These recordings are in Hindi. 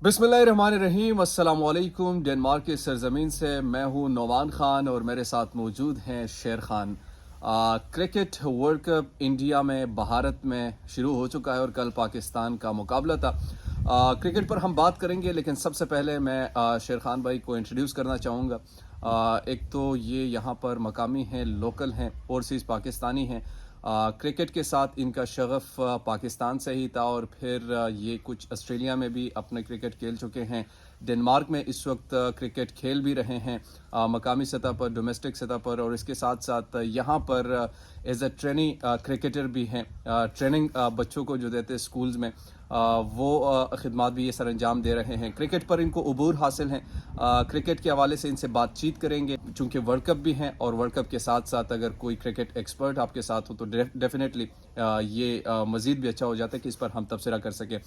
बिस्मिल्लाहिर्रहमानिर्रहीम, अस्सलाम वालेकुम। डेनमार्क के सरजमीन से मैं हूँ नौमान ख़ान और मेरे साथ मौजूद हैं Sher Khan. Cricket world cup India में भारत में शुरू हो चुका है और कल पाकिस्तान का मुकाबला था। क्रिकेट पर हम बात करेंगे, लेकिन सबसे पहले मैं शेर ख़ान भाई को इंट्रोड्यूस करना चाहूँगा। एक तो ये यहाँ पर मकामी हैं, लोकल हैं, ओवरसीज़ पाकिस्तानी हैं। क्रिकेट के साथ इनका शगफ पाकिस्तान से ही था और फिर ये कुछ ऑस्ट्रेलिया में भी अपने क्रिकेट खेल चुके हैं। डेनमार्क में इस वक्त क्रिकेट खेल भी रहे हैं, मकामी सतह पर, डोमेस्टिक सतह पर, और इसके साथ साथ यहाँ पर एज अ ट्रेनिंग क्रिकेटर भी हैं। ट्रेनिंग बच्चों को जो देते हैं स्कूल्स में, वो खिदमात भी ये सर अंजाम दे रहे हैं। क्रिकेट पर इनको उबूर हासिल है। क्रिकेट के हवाले से इनसे बातचीत करेंगे, चूँकि वर्ल्ड कप भी हैं और वर्ल्ड कप के साथ साथ अगर कोई क्रिकेट एक्सपर्ट आपके साथ हो तो डेफिनेटली ये मज़ीद भी अच्छा हो जाता है कि इस पर हम तबसरा कर सकें।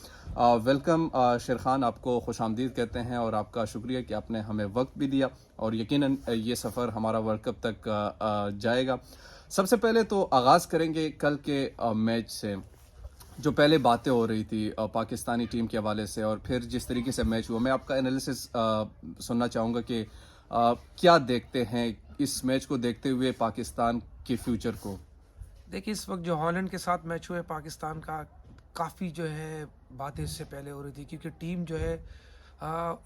वेलकम शेर ख़ान, आपको खुश आमदीद कहते हैं और आपका शुक्रिया कि आपने हमें वक्त भी दिया और यकीनन ये सफ़र हमारा वर्ल्ड कप तक जाएगा। सबसे पहले तो आगाज़ करेंगे कल के मैच से। जो पहले बातें हो रही थी पाकिस्तानी टीम के हवाले से और फिर जिस तरीके से मैच हुआ, मैं आपका एनालिसिस सुनना चाहूँगा कि क्या देखते हैं इस मैच को देखते हुए पाकिस्तान के फ्यूचर को। देखिए, इस वक्त जो हॉलैंड के साथ मैच हुए पाकिस्तान का, काफ़ी जो है बातें इससे पहले हो रही थी, क्योंकि टीम जो है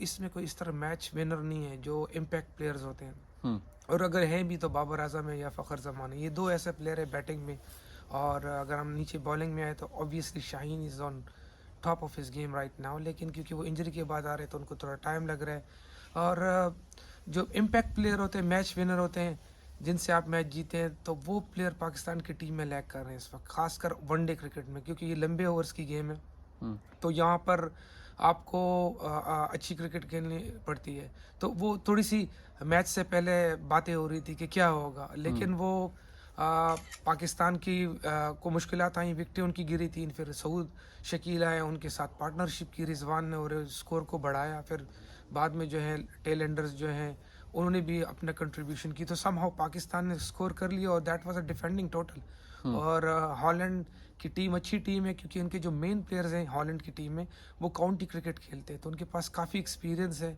इसमें कोई इस तरह मैच विनर नहीं है जो इम्पैक्ट प्लेयर्स होते हैं। हम्म। और अगर हैं भी तो बाबर आजम है या फ़खर जमान है, ये दो ऐसे प्लेयर है बैटिंग में। और अगर हम नीचे बॉलिंग में आए तो obviously Shaheen is on top of his game right now, लेकिन क्योंकि वो इंजरी के बाद आ रहे हैं तो उनको थोड़ा टाइम लग रहा है। और जो इम्पैक्ट प्लेयर होते हैं, मैच विनर होते हैं, जिनसे आप मैच जीते हैं, तो वो प्लेयर पाकिस्तान की टीम में लैग कर रहे हैं इस वक्त, खासकर वनडे क्रिकेट में, क्योंकि ये लंबे ओवर्स की गेम है। हम्म। तो यहाँ पर आपको अच्छी क्रिकेट खेलनी पड़ती है। तो वो थोड़ी सी मैच से पहले बातें हो रही थी कि क्या होगा, हम्म। लेकिन वो पाकिस्तान की को मुश्किलात आई, विकेटें उनकी गिरी थी। फिर सऊद शकील आए, उनके साथ पार्टनरशिप की रिजवान ने और स्कोर को बढ़ाया। फिर बाद में जो है टेल एंडर्स जो हैं उन्होंने भी अपना कंट्रीब्यूशन की, तो समहाउ पाकिस्तान ने स्कोर कर लिया और that was a defending total. Hmm. और हॉलैंड की टीम अच्छी टीम है, क्योंकि उनके जो मेन प्लेयर्स हैं हॉलैंड की टीम में, वो काउंटी क्रिकेट खेलते हैं, तो उनके पास काफ़ी एक्सपीरियंस है।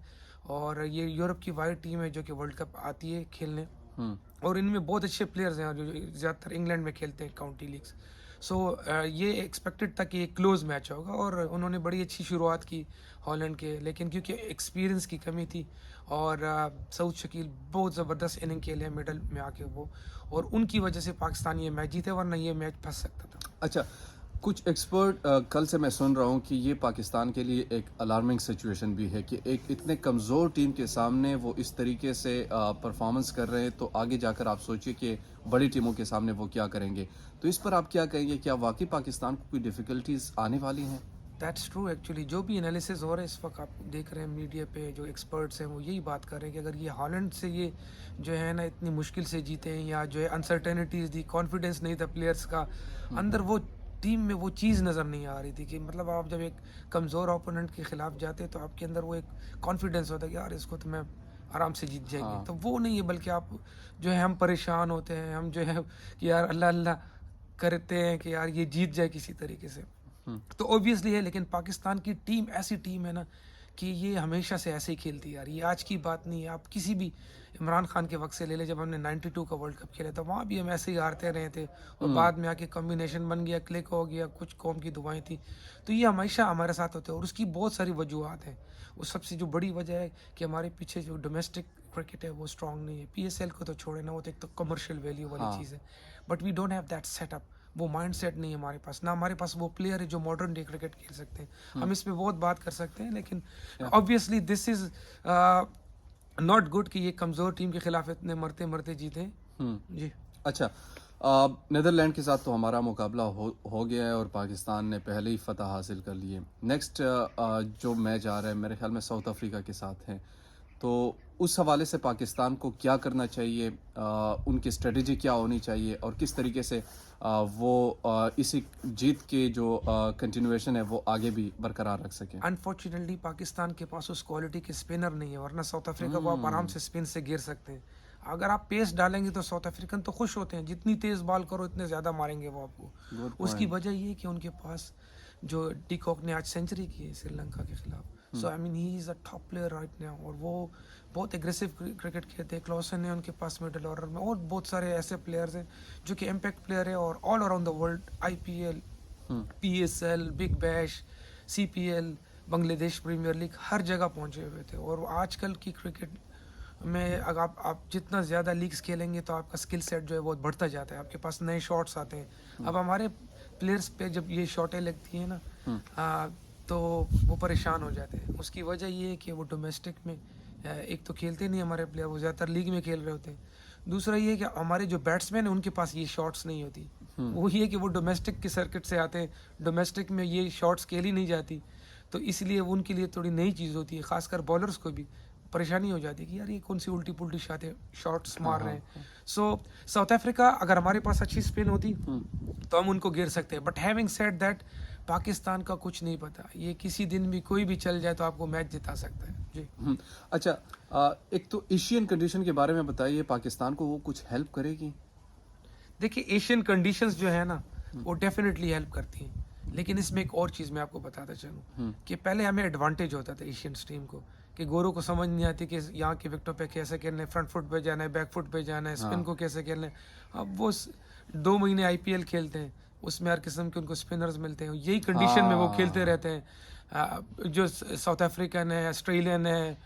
और ये यूरोप की वाइड टीम है जो कि वर्ल्ड कप आती है खेलने, हम्म। और इनमें बहुत अच्छे प्लेयर्स हैं जो ज़्यादातर इंग्लैंड में खेलते हैं काउंटी लीग्स। सो ये एक्सपेक्टेड था कि एक क्लोज मैच होगा, और उन्होंने बड़ी अच्छी शुरुआत की हॉलैंड के, लेकिन क्योंकि एक्सपीरियंस की कमी थी और सऊद शकील बहुत ज़बरदस्त इनिंग खेले मिडल में आके वो, और उनकी वजह से पाकिस्तान ये मैच जीते, वरना ये मैच फंस सकता था। अच्छा, कुछ एक्सपर्ट कल से मैं सुन रहा हूँ कि ये पाकिस्तान के लिए एक अलार्मिंग सिचुएशन भी है कि एक इतने कमज़ोर टीम के सामने वो इस तरीके से परफॉर्मेंस कर रहे हैं, तो आगे जाकर आप सोचिए कि बड़ी टीमों के सामने वो क्या करेंगे। तो इस पर आप क्या कहेंगे, क्या वाकई पाकिस्तान को कोई डिफ़िकल्टीज आने वाली हैं? That's true. एक्चुअली जो भी एनालिसिस हो रहा है इस वक्त, आप देख रहे हैं मीडिया पे जो एक्सपर्ट्स हैं वो यही बात कर रहे हैं कि अगर ये हॉलैंड से ये जो है ना इतनी मुश्किल से जीते हैं, या जो है अनसर्टेनिटीज़ दी, कॉन्फिडेंस नहीं था प्लेयर्स का हम्म। अंदर, वो टीम में वो चीज़ नज़र नहीं आ रही थी कि मतलब आप जब एक कमज़ोर ओपोनेंट के ख़िलाफ़ जाते तो आपके अंदर वो एक कॉन्फिडेंस होता है कि यार इसको तो मैं आराम से जीत जाएंगे, हाँ। तो वो नहीं है। बल्कि आप जो है, हम परेशान होते हैं, हम जो है कि यार अल्लाह अल्लाह करते हैं कि यार ये जीत जाए किसी तरीके से। हम्म। तो ऑब्वियसली है, लेकिन पाकिस्तान की टीम ऐसी टीम है ना कि ये हमेशा से ऐसे ही खेलती है यार, ये आज की बात नहीं है। आप किसी भी इमरान खान के वक्त से ले ले, जब हमने 92 का वर्ल्ड कप खेला था, वहाँ भी हम ऐसे ही हारते रहे थे, और हम्म। बाद में आके कॉम्बिनेशन बन गया, क्लिक हो गया, कुछ कौम की दुआएं थी। तो ये हमेशा हमारे साथ होते हैं, और उसकी बहुत सारी वजूहत हैं। उस सबसे जो बड़ी वजह है कि हमारे पीछे जो डोमेस्टिक क्रिकेट है वो स्ट्रांग नहीं है। PSL को तो छोड़े ना, वो तो एक तो कमर्शियल वैल्यू वाली हाँ। चीज़ है, but we don't have that setup. वो माइंडसेट नहीं है हमारे पास, ना हमारे पास वो प्लेयर है जो मॉडर्न डे क्रिकेट खेल सकते हैं। हम्म। हम इस पे बहुत बात कर सकते हैं, लेकिन या। Obviously this is not good कि ये कमज़ोर टीम के खिलाफ इतने मरते मरते जीते हम्म। जी। अच्छा, नीदरलैंड के साथ तो हमारा मुकाबला हो गया है और पाकिस्तान ने पहले ही फतह हासिल कर ली है। नेक्स्ट जो मैच आ रहा है मेरे ख्याल में साउथ अफ्रीका के साथ है, तो उस हवाले से पाकिस्तान को क्या करना चाहिए, उनकी स्ट्रेटजी क्या होनी चाहिए और किस तरीके से वो इसी जीत के जो कंटिन्यूएशन है वो आगे भी बरकरार रख सकें। अनफॉर्चुनेटली पाकिस्तान के पास उस क्वालिटी के स्पिनर नहीं है, वरना साउथ अफ्रीका को आप आराम हम्म। से स्पिन से गिर सकते हैं। अगर आप पेस डालेंगे तो साउथ अफ्रीकन तो खुश होते हैं, जितनी तेज़ बॉल करो इतने ज़्यादा मारेंगे वो आपको। गुड उसकी पॉइंट। वजह ये है कि उनके पास जो डिकॉक ने आज सेंचुरी की है श्रीलंका के खिलाफ, so I mean he is a top player right now, और वो बहुत एग्रेसिव क्रिकेट खेलते हैं। क्लॉसन है उनके पास मिडल ऑर्डर में, और बहुत सारे ऐसे प्लेयर्स हैं जो कि इम्पैक्ट प्लेयर है, और all around the world IPL, PSL, Big Bash, CPL, Bangladesh premier league, हर जगह पहुंचे हुए थे। और आजकल की क्रिकेट में अगर आप जितना ज़्यादा लीग्स खेलेंगे तो आपका स्किल सेट जो है बहुत बढ़ता जाता है, आपके पास नए शॉट्स आते हैं। अब हमारे प्लेयर्स पे जब ये शॉटें लगती हैं ना, तो वो परेशान हो जाते हैं। उसकी वजह ये है कि वो डोमेस्टिक में एक तो खेलते नहीं हमारे प्लेयर, वो ज़्यादातर लीग में खेल रहे होते हैं। दूसरा ये है कि हमारे जो बैट्समैन हैं उनके पास ये शॉट्स नहीं होती। वो ये है कि वो डोमेस्टिक के सर्किट से आते हैं, डोमेस्टिक में ये शॉट्स खेली नहीं जाती, तो इसलिए वो उनके लिए थोड़ी नई चीज़ होती है। खासकर बॉलर्स को भी परेशानी हो जाती है कि यार ये कौन सी उल्टी पुल्टी शॉट्स मार रहे हैं। सो साउथ अफ्रीका, अगर हमारे पास अच्छी स्पिन होती तो हम उनको गिर सकते हैं, but having said that Pakistan का कुछ नहीं पता, ये किसी दिन भी कोई भी चल जाए तो आपको मैच जिता सकता है जी। अच्छा, एक तो एशियन कंडीशन के बारे में बताइए, पाकिस्तान को वो कुछ हेल्प करेगी? देखिए, एशियन कंडीशंस जो है ना वो डेफिनेटली हेल्प करती हैं, लेकिन इसमें एक और चीज़ मैं आपको बताता चलूँ कि पहले हमें एडवांटेज होता था एशियन टीम को, कि गोरों को समझ नहीं आती कि यहाँ के विकेटों पे कैसे खेलना है, फ्रंट फुट पे जाना है, बैक फुट पे जाना है, स्पिन को कैसे खेलना है। अब वो 2 महीने IPL खेलते हैं, उसमें हर किस्म के उनको स्पिनर्स मिलते हैं, यही कंडीशन में वो खेलते रहते हैं। जो साउथ अफ्रीकन है, ऑस्ट्रेलियन है,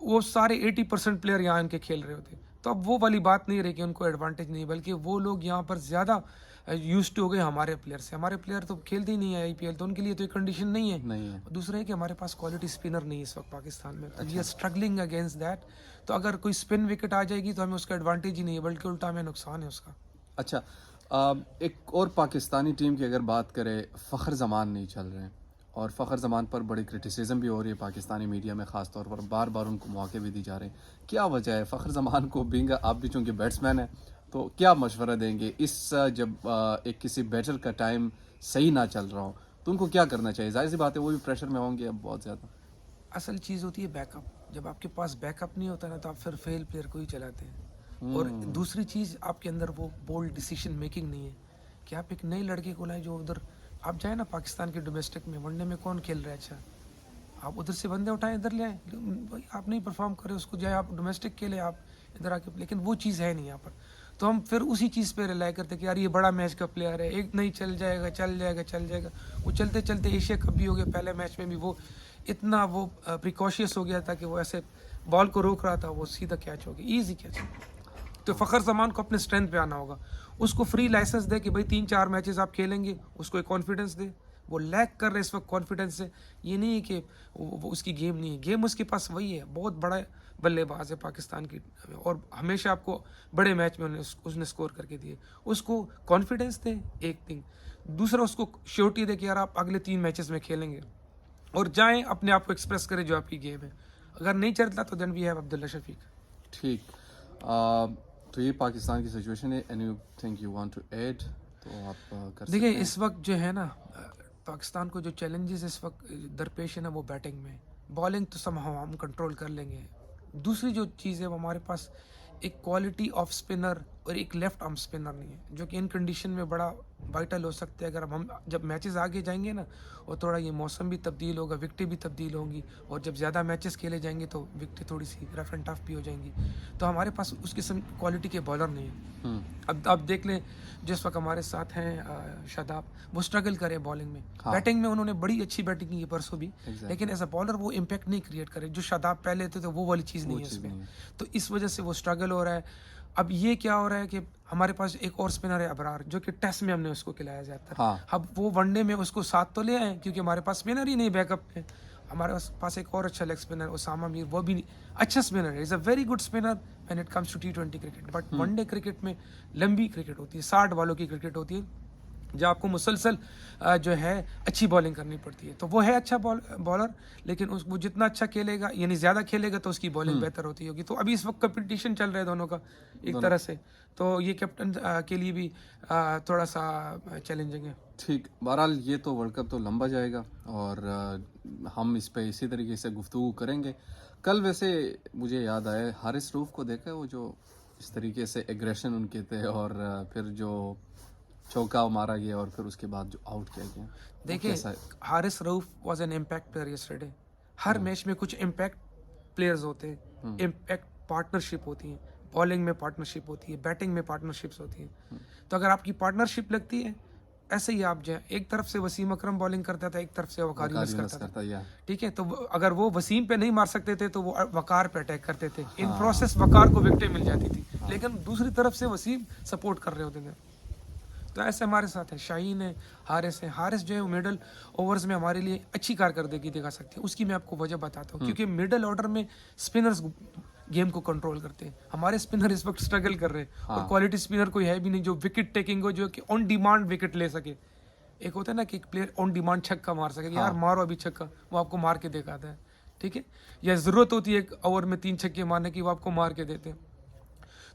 वो सारे 80% प्लेयर यहाँ इनके खेल रहे होते हैं। तो अब वो वाली बात नहीं रही कि उनको एडवांटेज नहीं, बल्कि वो लोग यहाँ पर ज़्यादा यूज टू हो गए हमारे प्लेयर से। हमारे प्लेयर तो खेलते ही नहीं है IPL, तो उनके लिए तो एक कंडीशन नहीं है। नहीं है। दूसरा है कि हमारे पास क्वालिटी स्पिनर नहीं है इस वक्त पाकिस्तान में, तो we are struggling against that. तो अगर कोई स्पिन विकेट आ जाएगी तो हमें उसका एडवांटेज ही नहीं है, बल्कि उल्टा हमें नुकसान है उसका। अच्छा, एक और पाकिस्तानी टीम की अगर बात करें, फ़खर जमान नहीं चल रहे हैं, और फ़खर जमान पर बड़ी क्रिटिसिज्म भी हो रही है पाकिस्तानी मीडिया में, ख़ास तौर पर बार बार उनको मौके भी दी जा रहे हैं। क्या वजह है फ़खर जमान को, बिंग आप भी चूँकि बैट्समैन हैं, तो क्या मशवरा देंगे इस जब एक किसी बैटर का टाइम सही ना चल रहा हो तो उनको क्या करना चाहिए? जाहिर सी बात है वो भी प्रेशर में होंगे अब बहुत ज़्यादा। असल चीज़ होती है बैकअप। जब आपके पास बैकअप नहीं होता ना, तो आप फिर फेल प्लेयर को ही चलाते हैं। और दूसरी चीज़, आपके अंदर वो बोल्ड डिसीजन मेकिंग नहीं है कि आप एक नए लड़के को लाए जो उधर, आप जाए ना पाकिस्तान के डोमेस्टिक में, वनडे में कौन खेल रहा है अच्छा, आप उधर से बंदे उठाए इधर ले आए, भाई आप नहीं परफॉर्म करे उसको जाए आप डोमेस्टिक के लिए आप इधर आके, लेकिन वो चीज़ है नहीं यहाँ पर। तो हम फिर उसी चीज़ पे रिलाई करते कि यार ये बड़ा मैच का प्लेयर है, एक नहीं चल जाएगा चल जाएगा चल जाएगा। वो चलते चलते एशिया कप भी हो गया, पहले मैच में भी वो इतना वो प्रिकॉशियस हो गया था कि वो ऐसे बॉल को रोक रहा था, वो सीधा कैच हो गया, ईजी कैच। तो फ़खर जमान को अपने स्ट्रेंथ पे आना होगा, उसको फ्री लाइसेंस दे कि भाई 3-4 मैचेस आप खेलेंगे, उसको एक कॉन्फिडेंस दे। वो लैक कर रहे इस वक्त कॉन्फिडेंस से। ये नहीं है कि वो उसकी गेम नहीं है, गेम उसके पास वही है, बहुत बड़ा बल्लेबाज है पाकिस्तान की, और हमेशा आपको बड़े मैच में उसने स्कोर करके दिए। उसको कॉन्फिडेंस दे, एक थिंग। दूसरा, उसको श्योरिटी दे कि यार आप अगले 3 मैचेस में खेलेंगे, और जाएं अपने आप को एक्सप्रेस करें जो आपकी गेम है। अगर नहीं चलता तो then we have Abdullah Shafique. ठीक, तो ये पाकिस्तान की सिचुएशन है। Anything you want to add तो आप कर सकते देखिए, हैं। इस वक्त जो है ना, पाकिस्तान को जो चैलेंजेस इस वक्त दरपेश है ना, वो बैटिंग में। बॉलिंग तो हम कंट्रोल कर लेंगे। दूसरी जो चीज़ है, वो हमारे पास एक क्वालिटी ऑफ स्पिनर और एक लेफ्ट आर्म स्पिनर नहीं है, जो कि इन कंडीशन में बड़ा वाइटल हो सकते हैं। अगर हम जब मैचेस आगे जाएंगे ना, और थोड़ा ये मौसम भी तब्दील होगा, विकटें भी तब्दील होंगी, और जब ज़्यादा मैचेस खेले जाएंगे तो विकटें थोड़ी सी रफ एंड टफ भी हो जाएंगी। तो हमारे पास उस किस्म क्वालिटी के बॉलर नहीं है। अब आप देख लें, जिस वक्त हमारे साथ हैं शादाब, वो स्ट्रगल करे बॉलिंग में। बैटिंग में उन्होंने बड़ी अच्छी बैटिंग की परसों भी, लेकिन एज अ बॉलर वो इम्पैक्ट नहीं क्रिएट करे जो शादाब पहले थे, तो वो वाली चीज़ नहीं है इसमें। तो इस वजह से वो स्ट्रगल हो रहा है। अब ये क्या हो रहा है कि हमारे पास एक और स्पिनर है अबरार, जो कि टेस्ट में हमने उसको खिलाया जाता है। अब वो वनडे में उसको साथ तो ले आए, क्योंकि हमारे पास स्पिनर ही नहीं बैकअप में। हमारे पास एक और अच्छा लेग स्पिनर उसामा मीर, वो भी अच्छा स्पिनर है, is a very good spinner when it comes to T20 cricket. But one day cricket में लंबी क्रिकेट होती है, 60 बॉलों की क्रिकेट होती है, जहाँ आपको मुसलसल जो है अच्छी बॉलिंग करनी पड़ती है। तो वो है अच्छा बॉलर, लेकिन वो जितना अच्छा खेलेगा, यानी ज़्यादा खेलेगा, तो उसकी बॉलिंग बेहतर होती होगी। तो अभी इस वक्त कंपटीशन चल रहा है दोनों का एक तरह से, तो ये कैप्टन के लिए भी थोड़ा सा चैलेंजिंग है। ठीक, बहरहाल ये तो वर्ल्ड कप तो लंबा जाएगा, और हम इस पे इसी तरीके से गुफ्तगू करेंगे। कल वैसे मुझे याद आया, हारिस रऊफ को देखा, वो जो इस तरीके से एग्रेशन उनके थे, और फिर जो चौका मारा गया और फिर उसके बाद जो आउट किया गया। देखिए, Haris Rauf was an impact player yesterday. Her match में कुछ इम्पैक्ट प्लेयर्स होते हैं, इम्पैक्ट पार्टनरशिप होती है, बॉलिंग में पार्टनरशिप होती है, बैटिंग में पार्टनरशिप्स होती हैं। तो अगर आपकी पार्टनरशिप लगती है, ऐसे ही आप जो एक तरफ से वसीम अकरम बॉलिंग करता था, एक तरफ से वकार यूनिस करता था, या ठीक है। तो अगर वो वसीम पे नहीं मार सकते थे तो वो वकार पे अटैक करते थे, इन प्रोसेस वकार को विकेटें मिल जाती थी, लेकिन दूसरी तरफ से वसीम सपोर्ट कर रहे होते थे। तो ऐसे हमारे साथ है, शाहीन है, हारिस है। हारिस जो है वो मिडल ओवर्स में हमारे लिए अच्छी कारकर्दगी दिखा सकती है। उसकी मैं आपको वजह बताता हूँ, क्योंकि मिडल ऑर्डर में स्पिनर्स गेम को कंट्रोल करते हैं। हमारे स्पिनर इस वक्त स्ट्रगल कर रहे हैं, और क्वालिटी स्पिनर कोई है भी नहीं जो विकेट टेकिंग हो, जो कि ऑन डिमांड विकेट ले सके। एक होता है ना कि एक प्लेयर ऑन डिमांड छक्का मार सके, यार मारो अभी छक्का, वो आपको मार के दिखाता है, ठीक है। या जरूरत होती है एक ओवर में 3 छक्के मारने की, वो आपको मार के देते हैं।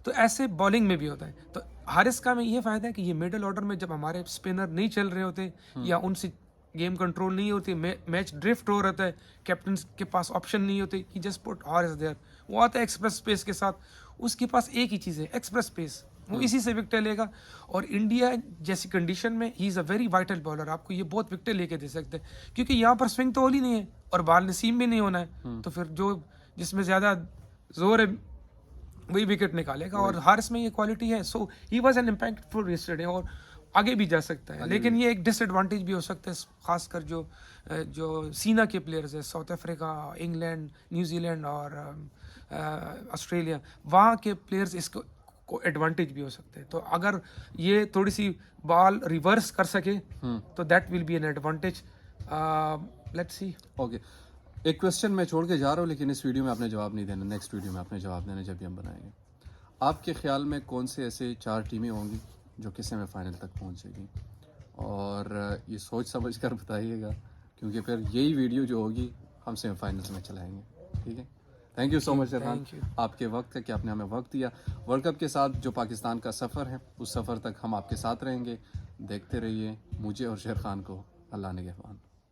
तो ऐसे बॉलिंग में भी होता है। तो हारिस का में ये फायदा है कि ये मिडल ऑर्डर में जब हमारे स्पिनर नहीं चल रहे होते या उनसे गेम कंट्रोल नहीं होती, मैच ड्रिफ्ट हो रहता है, कैप्टन के पास ऑप्शन नहीं होते कि जस्ट पुट हारिस देयर, वो आता है एक्सप्रेस स्पेस के साथ, उसके पास एक ही चीज़ है, एक्सप्रेस स्पेस, वो इसी से विकेट लेगा। और इंडिया जैसी कंडीशन में ही is a very vital bowler, आपको ये बहुत विकेट लेके दे सकते हैं, क्योंकि यहाँ पर स्विंग तो होली नहीं है और बाल नसीब भी नहीं होना है। तो फिर जो जिसमें ज़्यादा जोर है वही विकेट निकालेगा, और हारिस में ये क्वालिटी है। So he was an impactful yesterday, और आगे भी जा सकता है। लेकिन ये एक डिसएडवांटेज भी हो सकता है, खासकर जो सीना के प्लेयर्स है, साउथ अफ्रीका, इंग्लैंड, न्यूजीलैंड और ऑस्ट्रेलिया, वहाँ के प्लेयर्स इसको को एडवांटेज भी हो सकते हैं। तो अगर ये थोड़ी सी बॉल रिवर्स कर सके तो that will be an advantage. Let's see. Okay, एक क्वेश्चन मैं छोड़ के जा रहा हूँ, लेकिन इस वीडियो में आपने जवाब नहीं देना, नेक्स्ट वीडियो में आपने जवाब देना जब भी हम बनाएंगे। आपके ख्याल में कौन से ऐसे 4 टीमें होंगी जो कि सेमीफाइनल तक पहुँचेगी? और ये सोच समझ कर बताइएगा, क्योंकि फिर यही वीडियो जो होगी हम सेमीफाइनल्स में चलाएंगे, ठीक है। Thank you so much Sherkhan, आपके वक्त का कि आपने हमें वक्त दिया। वर्ल्ड कप के साथ जो पाकिस्तान का सफ़र है, उस सफ़र तक हम आपके साथ रहेंगे। देखते रहिए मुझे और शेरखान को। अल्लाह निगहबान।